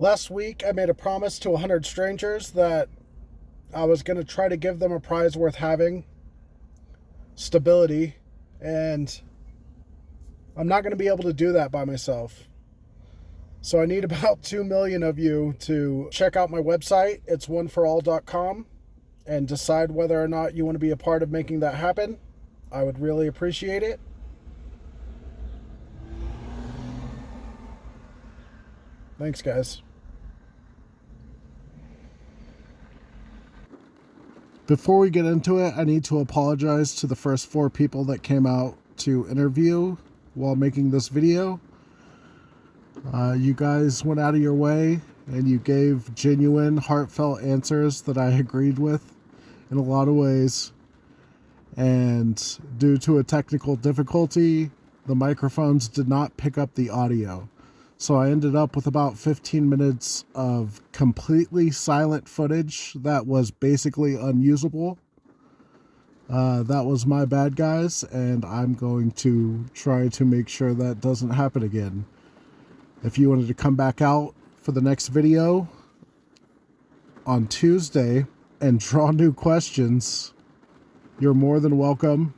Last week, I made a promise to 100 strangers that I was going to try to give them a prize worth having, stability, and I'm not going to be able to do that by myself. So I need about 2 million of you to check out my website. It's oneforall.com and decide whether or not you want to be a part of making that happen. I would really appreciate it. Thanks, guys. Before we get into it, I need to apologize to the first 4 people that came out to interview while making this video. You guys went out of your way and you gave genuine, heartfelt answers that I agreed with in a lot of ways. And due to a technical difficulty, the microphones did not pick up the audio. So I ended up with about 15 minutes of completely silent footage that was basically unusable. That was my bad, guys, and I'm going to try to make sure that doesn't happen again. If you wanted to come back out for the next video on Tuesday and draw new questions, you're more than welcome.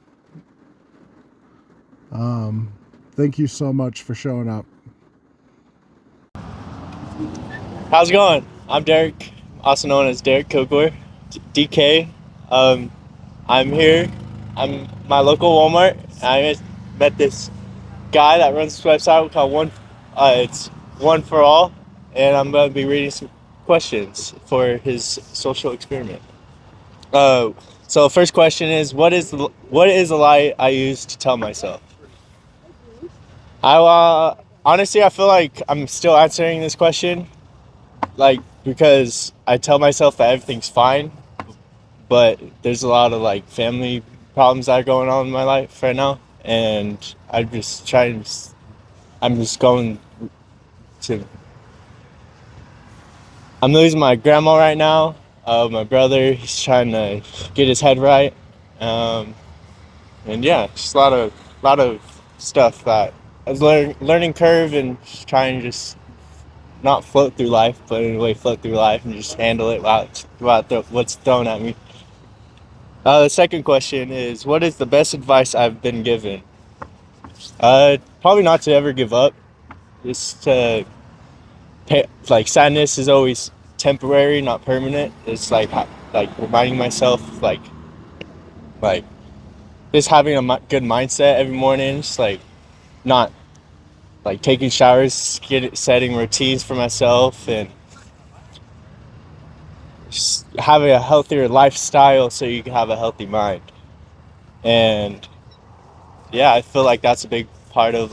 Thank you so much for showing up. How's it going? I'm Derek, also known as Derek Kilgore, DK. I'm here. I'm my local Walmart. I met this guy that runs this website called it's One for All, and I'm going to be reading some questions for his social experiment. So the first question is, what is the lie I use to tell myself? Honestly, I feel like I'm still answering this question, because I tell myself that everything's fine, but there's a lot of family problems that are going on in my life right now, and I'm just going to. I'm losing my grandma right now. My brother, he's trying to get his head right, and yeah, just a lot of stuff that I was learning curve and just trying to just not float through life, but in a way float through life and just handle it what's thrown at me. The second question is, what is the best advice I've been given? Probably not to ever give up. Just to sadness is always temporary, not permanent. It's like reminding myself like just having a good mindset every morning. Just not taking showers, setting routines for myself, and just having a healthier lifestyle so you can have a healthy mind. And yeah, I feel like that's a big part of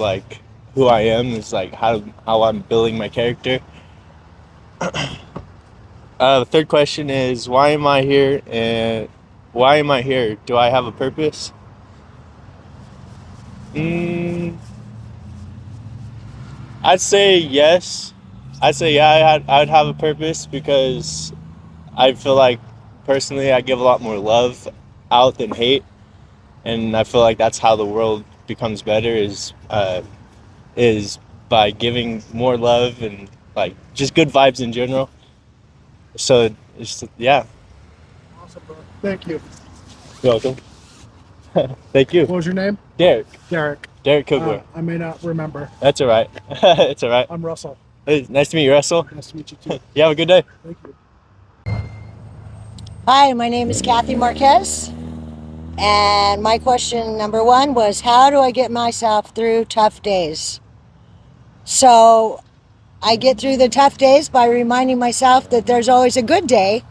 who I am, is how I'm building my character. The third question is, why am I here, and why am I here? Do I have a purpose? I'd say yes. I'd say yeah. I'd have a purpose because I feel like personally I give a lot more love out than hate, and I feel like that's how the world becomes better, is by giving more love and just good vibes in general. So yeah. Awesome, bro. Thank you. You're welcome. Thank you. What was your name? Derek. Derek. Derek Kilgore. I may not remember. That's all right. It's all right. I'm Russell. Hey, nice to meet you, Russell. Nice to meet you too. You have a good day. Thank you. Hi, my name is Kathy Marquez, and my question number 1 was, how do I get myself through tough days? So I get through the tough days by reminding myself that there's always a good day,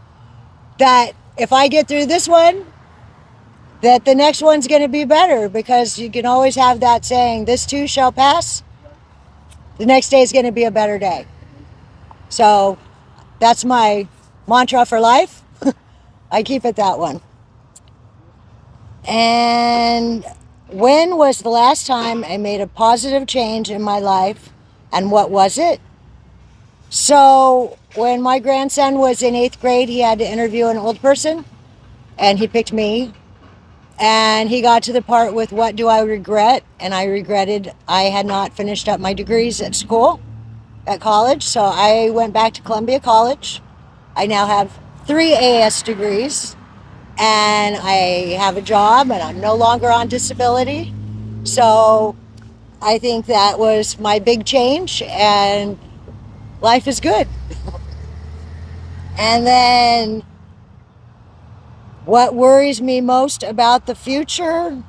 that if I get through this one, that the next one's going to be better, because you can always have that saying, this too shall pass. The next day is going to be a better day. So that's my mantra for life. I keep it that one. And when was the last time I made a positive change in my life, and what was it? So when my grandson was in 8th grade, he had to interview an old person, and he picked me. And he got to the part with, what do I regret? And I regretted I had not finished up my degrees at school. at college. So I went back to Columbia College. I now have 3 AS degrees, and I have a job, and I'm no longer on disability. So I think that was my big change, and life is good. And then what worries me most about the future,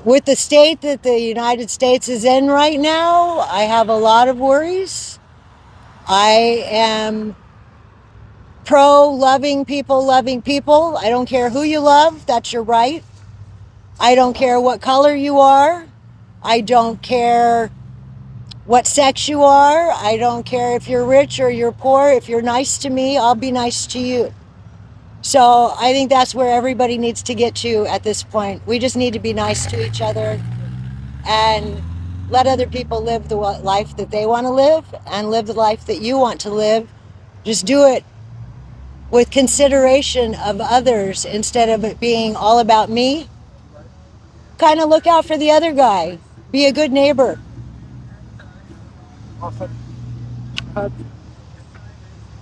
with the state that the United States is in right now, I have a lot of worries. I am pro loving people. I don't care who you love, that's your right. I don't care what color you are. I don't care what sex you are. I don't care if you're rich or you're poor. If you're nice to me, I'll be nice to you. So I think that's where everybody needs to get to at this point. We just need to be nice to each other and let other people live the life that they want to live and live the life that you want to live. Just do it with consideration of others instead of it being all about me. Kind of look out for the other guy. Be a good neighbor. Awesome.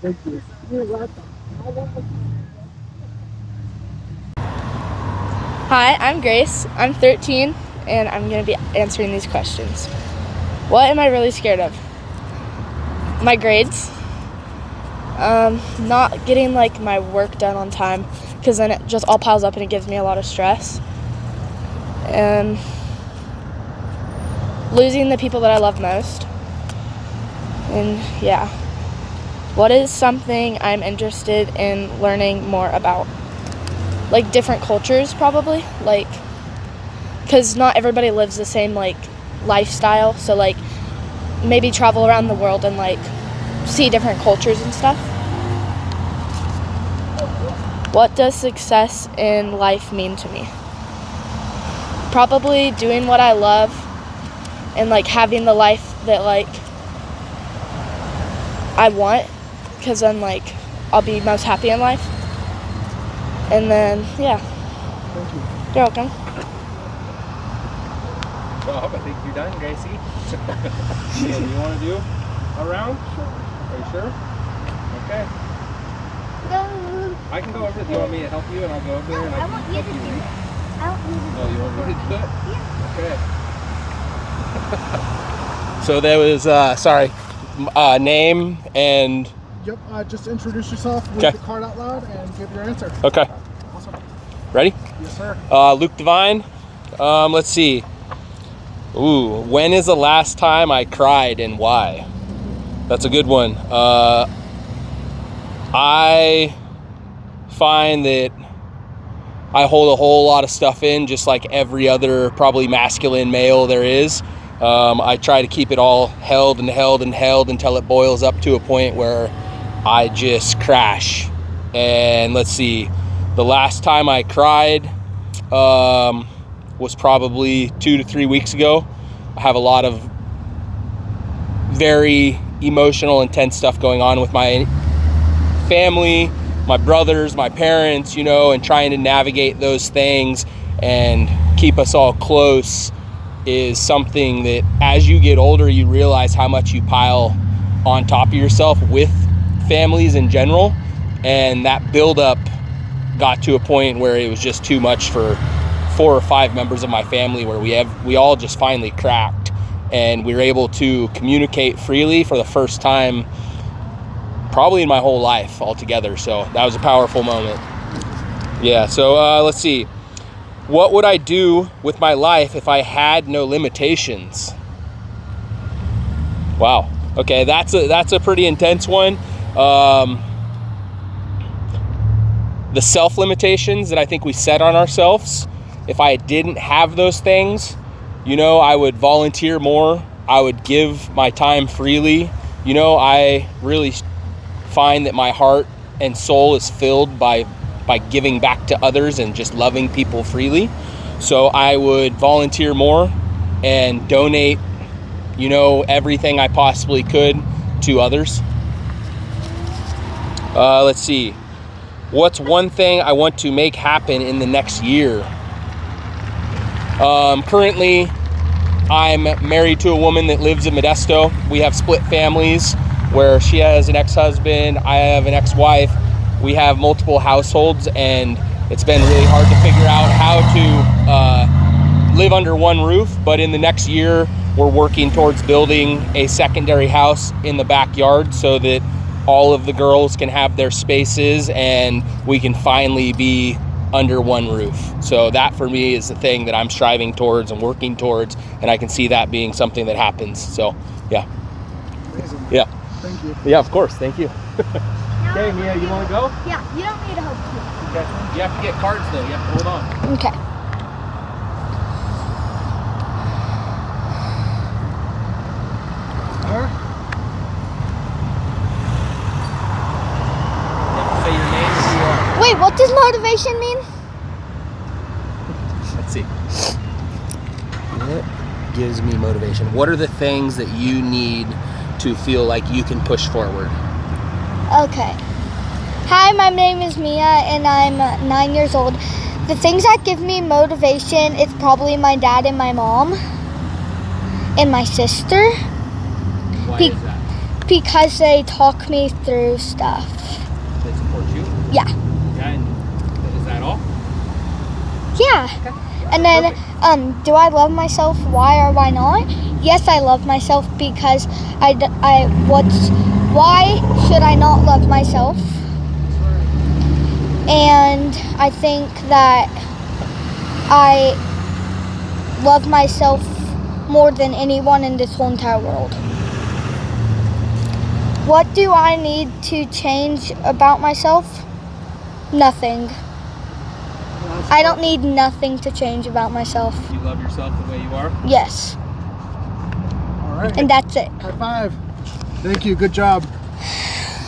Thank you. You're welcome. Hi, I'm Grace. I'm 13, and I'm going to be answering these questions. What am I really scared of? My grades. Not getting like my work done on time, because then it just all piles up and it gives me a lot of stress. And losing the people that I love most. And yeah. What is something I'm interested in learning more about? Like different cultures, probably. Like, because not everybody lives the same like lifestyle. So like maybe travel around the world and like see different cultures and stuff. What does success in life mean to me? Probably doing what I love and like having the life that like I want, because then like I'll be most happy in life. And then yeah. Thank you. You're welcome. Well, I think you're done, Gracie. So do you want to do a round? Sure. Are you sure? Okay. I can go over. Do you want me to help you, and I'll go over there and I want you to do it. I want you to do it. Oh, you want me to do it? Yeah. Okay. So there was sorry, name and. Yep, just introduce yourself, read the card out loud, and give your answer. Okay. Awesome. Ready? Yes, sir. Luke Devine. Let's see. Ooh, when is the last time I cried and why? That's a good one. I find that I hold a whole lot of stuff in, just like every other probably masculine male there is. I try to keep it all held until it boils up to a point where I just crash. And let's see, the last time I cried was probably 2 to 3 weeks ago. I have a lot of very emotional, intense stuff going on with my family, my brothers, my parents, and trying to navigate those things and keep us all close is something that as you get older, you realize how much you pile on top of yourself with families in general. And that buildup got to a point where it was just too much for 4 or 5 members of my family, where we all just finally cracked and we were able to communicate freely for the first time probably in my whole life altogether. So that was a powerful moment. Yeah, so let's see. What would I do with my life if I had no limitations? Wow. Okay, that's a pretty intense one. The self-limitations that I think we set on ourselves, if I didn't have those things, I would volunteer more. I would give my time freely. I really find that my heart and soul is filled by giving back to others and just loving people freely. So I would volunteer more and donate, everything I possibly could to others. Let's see. What's one thing I want to make happen in the next year? Currently, I'm married to a woman that lives in Modesto. We have split families where she has an ex-husband, I have an ex-wife. We have multiple households, and it's been really hard to figure out how to live under one roof. But in the next year, we're working towards building a secondary house in the backyard so that all of the girls can have their spaces and we can finally be under one roof. So that for me is the thing that I'm striving towards and working towards, and I can see that being something that happens. So yeah. Amazing. Yeah. Thank you. Yeah, of course. Thank you. Okay, Mia, you want to go? Yeah, you don't need a hope. Okay. You have to get cards though. You have to hold on. Okay. Her? You have to say your name and who you are. Wait, what does motivation mean? Let's see. What gives me motivation? What are the things that you need to feel like you can push forward? Okay. Hi, my name is Mia and I'm 9 years old. The things that give me motivation, it's probably my dad and my mom and my sister Why Be- is that? because they talk me through stuff. They support you? Yeah. Yeah, and is that all? Yeah. And then, do I love myself? Why or why not? Yes, I love myself because why should I not love myself? And I think that I love myself more than anyone in this whole entire world. What do I need to change about myself? Nothing. I don't need nothing to change about myself. You love yourself the way you are? Yes. All right. And that's it. High five. Thank you. Good job.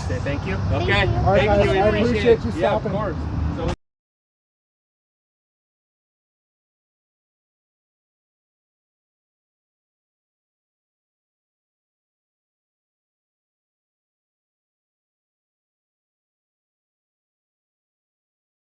Say thank you. Okay. you. All right, Thank guys, you. We I appreciate appreciate it. you Yeah, of stopping. course.